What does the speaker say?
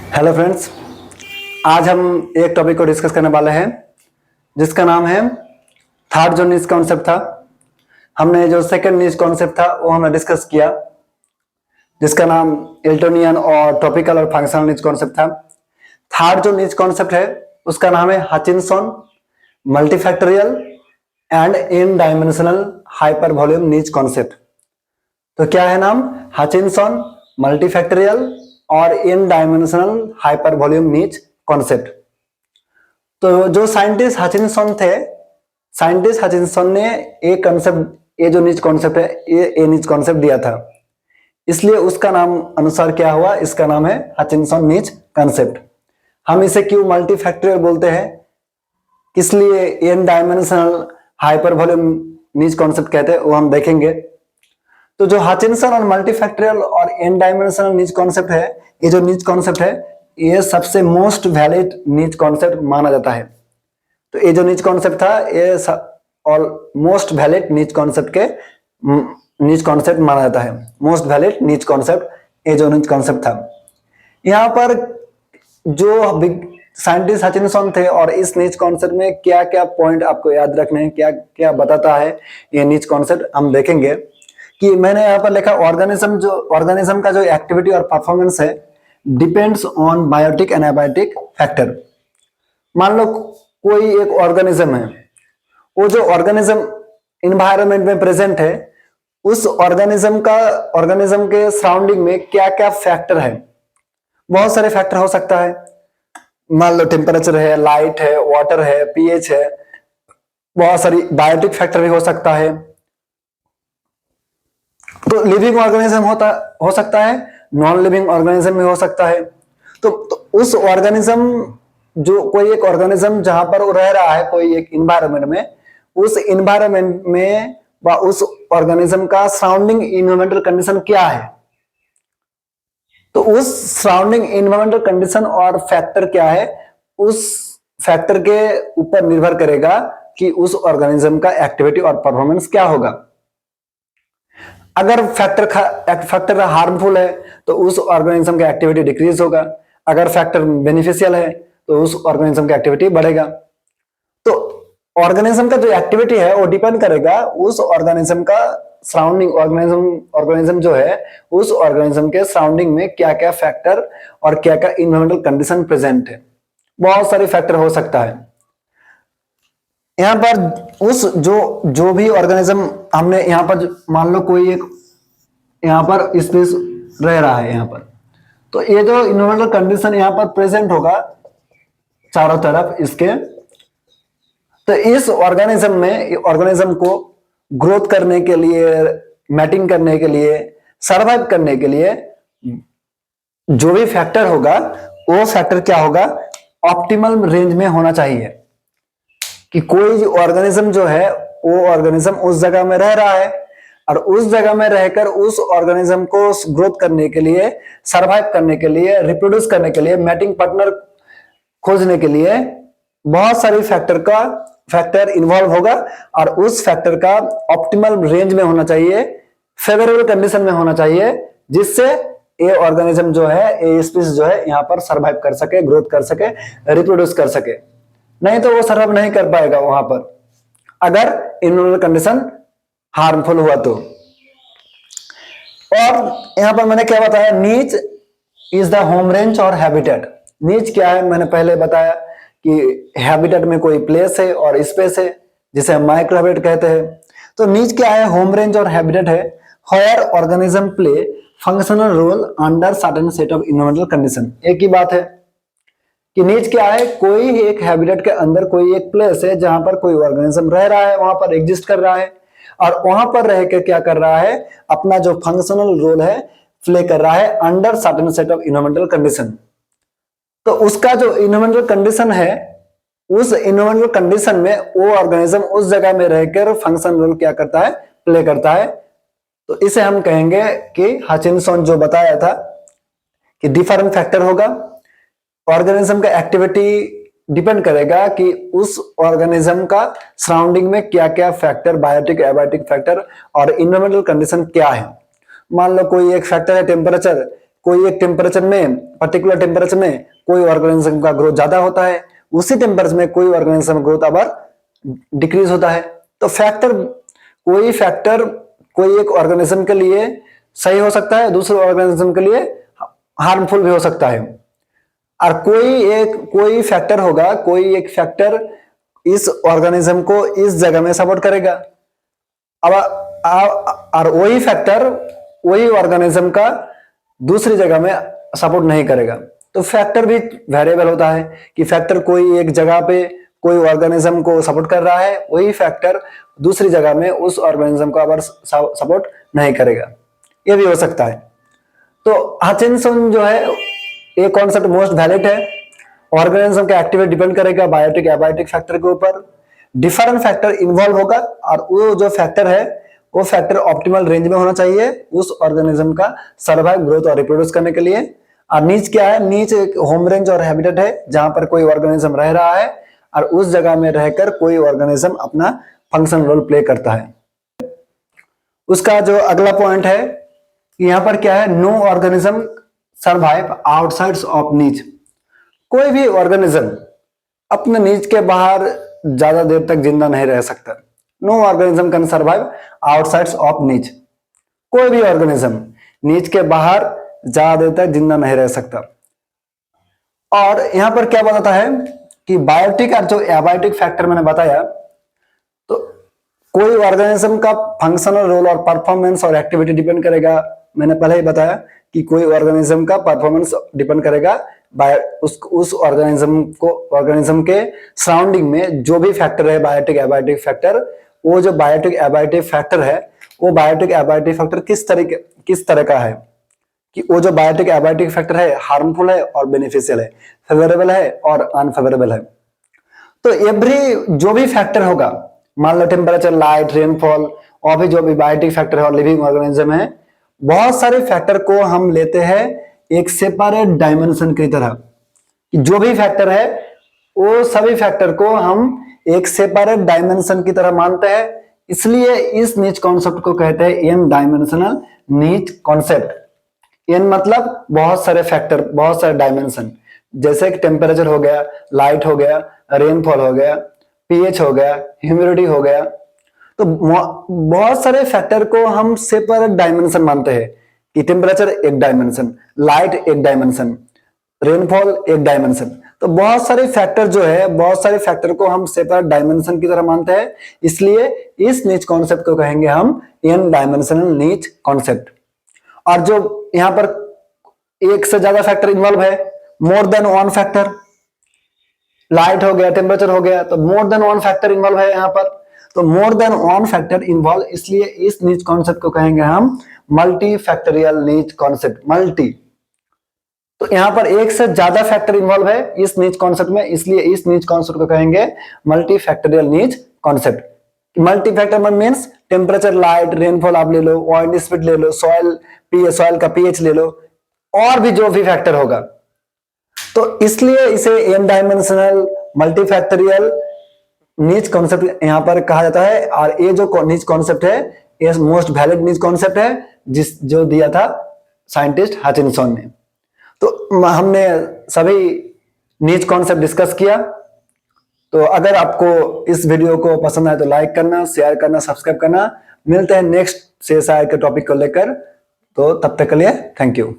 Hello friends, आज हम एक टॉपिक को डिस्कस करने वाले हैं जिसका नाम है थर्ड जो नीच कॉन्सेप्ट था। हमने जो सेकंड नीच कॉन्सेप्ट था वो हमने डिस्कस किया जिसका नाम एल्टोनियन और टॉपिकल और फंक्शनल नीच कॉन्सेप्ट था। थर्ड जो नीच कॉन्सेप्ट है उसका नाम है Hutchinson multifactorial and in dimensional hyper volume नीच कॉन्सेप्ट। तो क्या है नाम? हचिंसन मल्टीफैक्टोरियल और इन डायमेंशनल हाइपर वॉल्यूम नीच कॉन्सेप्ट। तो जो साइंटिस्ट हचिंसन थे, साइंटिस्ट हचिंसन ने एक कॉन्सेप्ट, ये जो नीच कॉन्सेप्ट है, ये नीच कॉन्सेप्ट दिया था, इसलिए उसका नाम अनुसार क्या हुआ, इसका नाम है हचिंसन नीच कॉन्सेप्ट। हम इसे क्यों मल्टीफैक्टोरियल बोलते हैं, किस लिए इन डायमेंशनल हाइपर वॉल्यूम नीच कॉन्सेप्ट कहते हैं, वो हम देखेंगे। तो जो हचिंसन और मल्टीफैक्टोरियल और एन डायमेंशनल नीच कॉन्सेप्ट है, ये जो नीच कॉन्सेप्ट है ये सबसे मोस्ट वैलिड नीच कॉन्सेप्ट माना जाता है। तो ये जो नीच कॉन्सेप्ट था ये और मोस्ट वैलिड नीच कॉन्सेप्ट के नीच कॉन्सेप्ट माना जाता है। मोस्ट वैलिड नीच कॉन्सेप्ट ये जो नीच कॉन्सेप्ट था। यहाँ पर जो साइंटिस्ट हचिंसन थे और इस नीच कॉन्सेप्ट में क्या क्या पॉइंट आपको याद रखने हैं, क्या क्या बताता है ये नीच कॉन्सेप्ट, हम देखेंगे। कि मैंने यहाँ पर लिखा ऑर्गेनिज्म का जो एक्टिविटी और परफॉर्मेंस है depends on biotic and abiotic factor. मान लो कोई एक ऑर्गेनिज्म है, वो जो ऑर्गेनिज्म इन्वायरमेंट में प्रेजेंट है, उस ऑर्गेनिज्म के सराउंडिंग में क्या क्या फैक्टर है। बहुत सारे फैक्टर हो सकता है। मान लो टेम्परेचर है, लाइट है, वाटर है, पीएच है, बहुत सारी बायोटिक फैक्टर भी हो सकता है। तो लिविंग ऑर्गेनिज्म हो सकता है, नॉन लिविंग ऑर्गेनिज्म भी हो सकता है। तो उस ऑर्गेनिज्म, जो कोई एक ऑर्गेनिज्म जहां पर वो रह रहा है कोई एक इन्वायरमेंट में, उस इन्वायरमेंट में व उस ऑर्गेनिज्म का सराउंडिंग इन्वायरमेंटल कंडीशन क्या है, तो उस सराउंडिंग इन्वायरमेंटल कंडीशन और फैक्टर क्या है, उस फैक्टर के ऊपर निर्भर करेगा कि उस ऑर्गेनिज्म का एक्टिविटी और परफॉर्मेंस क्या होगा। अगर फैक्टर हार्मफुल है तो उस ऑर्गेनिज्म का एक्टिविटी डिक्रीज होगा, अगर फैक्टर बेनिफिशियल है तो उस ऑर्गेनिज्म का एक्टिविटी बढ़ेगा। तो ऑर्गेनिज्म का जो एक्टिविटी है वो डिपेंड करेगा उस ऑर्गेनिज्म का सराउंडिंग, ऑर्गेनिज्म जो है उस ऑर्गेनिज्म के सराउंडिंग में क्या क्या फैक्टर और क्या क्या इन्वायरमेंटल कंडीशन प्रेजेंट है। बहुत सारे फैक्टर हो सकता है। यहाँ पर उस जो भी ऑर्गेनिज्म हमने यहाँ पर मान लो कोई एक यहाँ पर स्पेस रह रहा है यहाँ पर, तो ये जो इन्वायरमेंटल कंडीशन यहाँ पर प्रेजेंट होगा चारों तरफ इसके, तो इस ऑर्गेनिज्म को ग्रोथ करने के लिए, मैटिंग करने के लिए, सर्वाइव करने के लिए जो भी फैक्टर होगा वो फैक्टर क्या होगा, ऑप्टिमल रेंज में होना चाहिए। कि कोई ऑर्गेनिज्म जो है वो ऑर्गेनिज्म उस जगह में रह रहा है और उस जगह में रहकर उस ऑर्गेनिज्म को ग्रोथ करने के लिए, सरवाइव करने के लिए, रिप्रोड्यूस करने के लिए, मैटिंग पार्टनर खोजने के लिए बहुत सारी फैक्टर इन्वॉल्व होगा और उस फैक्टर का ऑप्टिमल रेंज में होना चाहिए, फेवरेबल कंडीशन में होना चाहिए, जिससे ये ऑर्गेनिज्म जो है, ये स्पीशीज जो है यहाँ पर सरवाइव कर सके, ग्रोथ कर सके, रिप्रोड्यूस कर सके। नहीं तो वो सर्वाइव नहीं कर पाएगा वहां पर, अगर इन्वायरमेंटल कंडीशन हार्मफुल हुआ तो। और यहां पर मैंने क्या बताया, नीच इज द होम रेंज और हैबिटेट। नीच क्या है, मैंने पहले बताया कि हैबिटेट में कोई प्लेस है और स्पेस है जिसे हम माइक्रो हैबिटेट कहते हैं। तो नीच क्या है, होम रेंज और हैबिटेट है where organism play functional role under certain set of environmental condition. एक ही बात है कि नीच क्या है, कोई एक हैबिटेट के अंदर कोई एक प्लेस है जहां पर कोई ऑर्गेनिज्म रह रहा है, वहां पर एग्जिस्ट कर रहा है और वहां पर रह के क्या कर रहा है, अपना जो फंक्शनल रोल है प्ले कर रहा है under certain set of environmental condition. तो उसका जो इन्वायरमेंटल कंडीशन है, उस इन्वायरमेंटल कंडीशन में वो ऑर्गेनिज्म उस जगह में रहकर फंक्शन रोल क्या करता है, प्ले करता है। तो इसे हम कहेंगे कि हचिंसन जो बताया था कि डिफरेंट फैक्टर होगा, ऑर्गेनिज्म का एक्टिविटी डिपेंड करेगा कि उस ऑर्गेनिज्म का सराउंडिंग में क्या क्या फैक्टर, बायोटिक, एबायोटिक फैक्टर और इन्वायरमेंटल कंडीशन क्या है। मान लो कोई एक फैक्टर है टेम्परेचर, कोई एक टेम्परेचर में, पर्टिकुलर टेम्परेचर में कोई ऑर्गेनिज्म का ग्रोथ ज्यादा होता है, उसी टेम्परेचर में कोई ऑर्गेनिज्म ग्रोथ अबर डिक्रीज होता है। तो फैक्टर कोई एक ऑर्गेनिज्म के लिए सही हो सकता है, दूसरे ऑर्गेनिज्म के लिए हार्मफुल भी हो सकता है। और कोई फैक्टर होगा, कोई एक फैक्टर इस ऑर्गेनिज्म को इस जगह में सपोर्ट करेगा, अब और वही फैक्टर वही ऑर्गेनिज्म का दूसरी जगह में सपोर्ट नहीं करेगा। तो फैक्टर भी वेरिएबल होता है कि फैक्टर कोई एक जगह पे कोई ऑर्गेनिज्म को सपोर्ट कर रहा है, वही फैक्टर दूसरी जगह में उस ऑर्गेनिज्म को अगर सपोर्ट नहीं करेगा, ये भी हो सकता है। तो हचिंसन जो है ये कॉन्सेप्ट मोस्ट वैलिड है। ऑर्गेनिज्म का एक्टिविटी डिपेंड करेगा बायोटिक एबायोटिक फैक्टर के ऊपर, डिफरेंट फैक्टर इन्वॉल्व होगा और वो जो फैक्टर है वो फैक्टर ऑप्टिमल रेंज में होना चाहिए उस ऑर्गेनिज्म का सर्वाइव, ग्रोथ और रिप्रोड्यूस करने के लिए। और नीच क्या है? नीच एक होम रेंज और हैबिटेट है जहां पर कोई ऑर्गेनिज्म रह रहा है और उस जगह में रहकर कोई ऑर्गेनिज्म अपना फंक्शन रोल प्ले करता है। उसका जो अगला पॉइंट है, यहां पर क्या है? No organism survive outsides of niche. कोई भी ऑर्गेनिज्म अपने नीच के बाहर ज्यादा देर तक जिंदा नहीं रह सकता। No organism can survive outsides of niche. कोई भी ऑर्गेनिज्म नीच के बाहर ज्यादा देर तक जिंदा नहीं रह सकता। और यहां पर क्या बताता है कि बायोटिक और जो एबायोटिक फैक्टर मैंने बताया, तो कोई ऑर्गेनिज्म का फंक्शनल रोल और परफॉर्मेंस और एक्टिविटी डिपेंड करेगा। मैंने पहले ही बताया कि कोई ऑर्गेनिज्म का परफॉर्मेंस डिपेंड करेगा उस ऑर्गेनिज्म के सराउंडिंग में जो भी फैक्टर है बायोटिक एबायोटिक फैक्टर, वो जो बायोटिक एबायोटिक फैक्टर है वो बायोटिक एबायोटिक फैक्टर किस तरह का है, कि वो जो बायोटिक एबायोटिक फैक्टर है हार्मफुल है और बेनिफिशियल है, फेवरेबल है और अनफेवरेबल है। तो एवरी जो भी फैक्टर होगा, मान लो टेम्परेचर, लाइट, रेनफॉल और भी जो भी बायोटिक फैक्टर है और लिविंग ऑर्गेनिज्म है, बहुत सारे फैक्टर को हम लेते हैं एक सेपरेट डायमेंशन की तरह। जो भी फैक्टर है वो सभी फैक्टर को हम एक सेपरेट डायमेंशन की तरह मानते हैं, इसलिए इस नीच कॉन्सेप्ट को कहते हैं एन डायमेंशनल नीच कॉन्सेप्ट। एन मतलब बहुत सारे फैक्टर, बहुत सारे डायमेंशन, जैसे कि टेम्परेचर हो गया, लाइट हो गया, रेनफॉल हो गया, पीएच हो गया, ह्यूमिडिटी हो गया। तो बहुत सारे फैक्टर को हम सेपरेट डायमेंशन मानते हैं कि टेम्परेचर एक डायमेंशन, लाइट एक डायमेंशन, रेनफॉल एक डायमेंशन। तो बहुत सारे फैक्टर जो है, बहुत सारे फैक्टर को हम सेपरेट डायमेंशन की तरह मानते हैं, इसलिए इस नीच कॉन्सेप्ट को कहेंगे हम एन डायमेंशनल नीच कॉन्सेप्ट। और जो यहाँ पर एक से ज्यादा फैक्टर इन्वॉल्व है, more than one factor, light हो गया, टेम्परेचर हो गया, तो more than one factor involve है यहाँ पर। तो more than one factor involve, इसलिए इस नीच कॉन्सेप्ट को कहेंगे हम मल्टी फैक्टोरियल नीच कॉन्सेप्ट। मल्टी, तो यहाँ पर एक से ज्यादा फैक्टर इन्वॉल्व है इस नीच कॉन्सेप्ट में, इसलिए इस नीच कॉन्सेप्ट को कहेंगे मल्टी फैक्टोरियल नीच concept. Multi factor means temperature, light, rainfall आप ले लो, विंड स्पीड ले लो, सॉइल का पीएच ले लो, और भी जो भी फैक्टर होगा। तो इसलिए इसे एन डायमेंशनल मल्टी फैक्टोरियल नीच कॉन्सेप्ट यहाँ पर कहा जाता है। और ये जो नीच कॉन्सेप्ट है ये मोस्ट वैलिड नीच कॉन्सेप्ट है जो दिया था साइंटिस्ट हचिंसन ने। तो हमने सभी नीच कॉन्सेप्ट डिस्कस किया। तो अगर आपको इस वीडियो को पसंद आए तो लाइक करना, शेयर करना, सब्सक्राइब करना। मिलते हैं नेक्स्ट CSIR के टॉपिक को लेकर। तो तब तक के लिए थैंक यू।